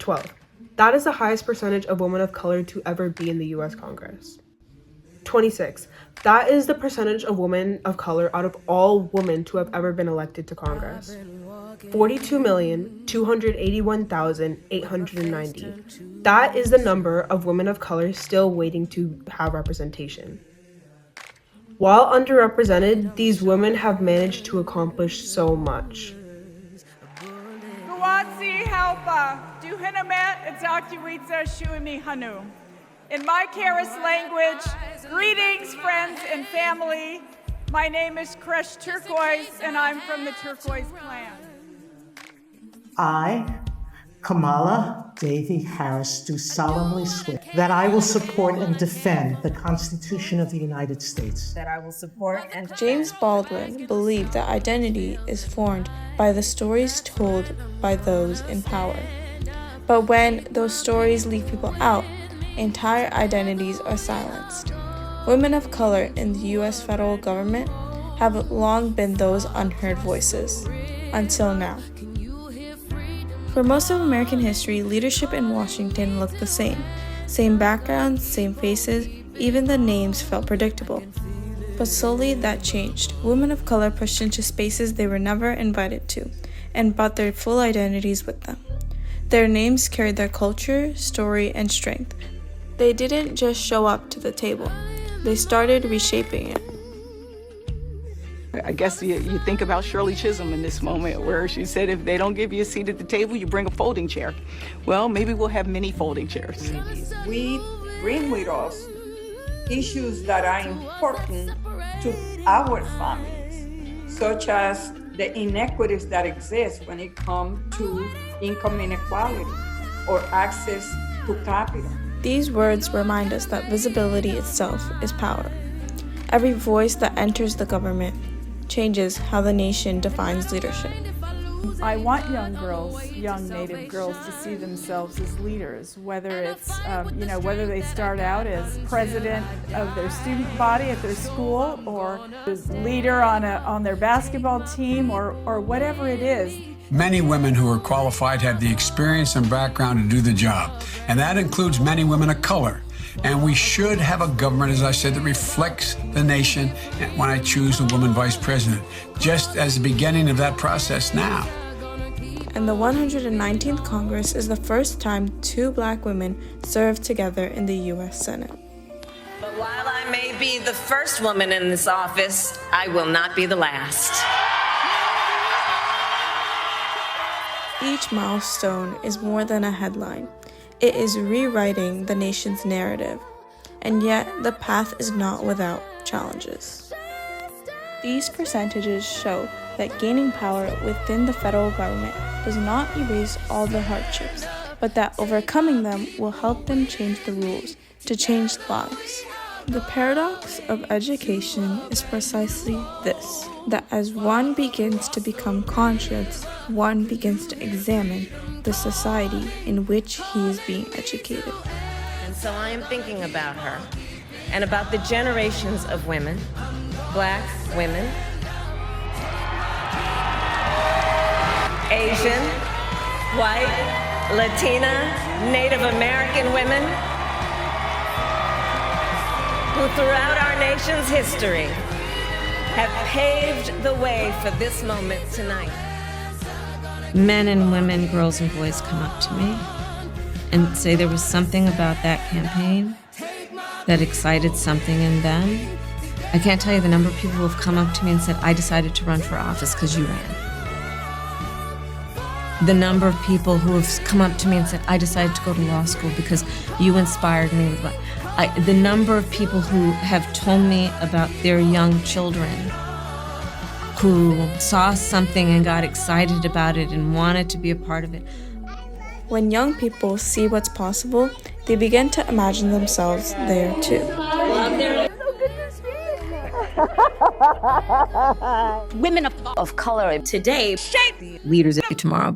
12. That is the highest percentage of women of color to ever be in the US Congress. 26. That is the percentage of women of color out of all women to have ever been elected to Congress. 42,281,890. That is the number of women of color still waiting to have representation. While underrepresented, these women have managed to accomplish so much. Guanzi helpa, duhinamet etzakiwitza shuimi hanu. In my Karis language, greetings, friends and family. My name is Kresh Turquoise, and I'm from the Turquoise clan. I, Kamala Davy Harris, do solemnly swear that I will support and defend the Constitution of the United States. That I will support and James Baldwin believed that identity is formed by the stories told by those in power. But when those stories leave people out, entire identities are silenced. Women of color in the U.S. federal government have long been those unheard voices, until now. For most of American history, leadership in Washington looked the same. Same backgrounds, same faces, even the names felt predictable. But slowly that changed. Women of color pushed into spaces they were never invited to, and brought their full identities with them. Their names carried their culture, story, and strength. They didn't just show up to the table. They started reshaping it. I guess you think about Shirley Chisholm in this moment where she said if they don't give you a seat at the table, you bring a folding chair. Well, maybe we'll have many folding chairs. We bring with us issues that are important to our families, such as the inequities that exist when it comes to income inequality or access to capital. These words remind us that visibility itself is power. Every voice that enters the government changes how the nation defines leadership. I want young girls, young Native girls, to see themselves as leaders, whether it's, whether they start out as president of their student body at their school or as leader on their basketball team or whatever it is. Many women who are qualified have the experience and background to do the job, and that includes many women of color. And we should have a government, as I said, that reflects the nation when I choose a woman vice president, just as the beginning of that process now. And the 119th Congress is the first time two Black women served together in the U.S. Senate. But while I may be the first woman in this office, I will not be the last. Each milestone is more than a headline. It is rewriting the nation's narrative, and yet the path is not without challenges. These percentages show that gaining power within the federal government does not erase all the hardships, but that overcoming them will help them change the rules to change lives. The paradox of education is precisely this, that as one begins to become conscious, one begins to examine the society in which he is being educated. And so I am thinking about her and about the generations of women, Black women, Asian, white, Latina, Native American women, who throughout our nation's history have paved the way for this moment tonight. Men and women, girls and boys come up to me and say there was something about that campaign that excited something in them. I can't tell you the number of people who have come up to me and said, I decided to run for office because you ran. The number of people who have come up to me and said, I decided to go to law school because you inspired me. The number of people who have told me about their young children who saw something and got excited about it and wanted to be a part of it. When young people see what's possible, they begin to imagine themselves there too. Women of color today shape leaders of tomorrow.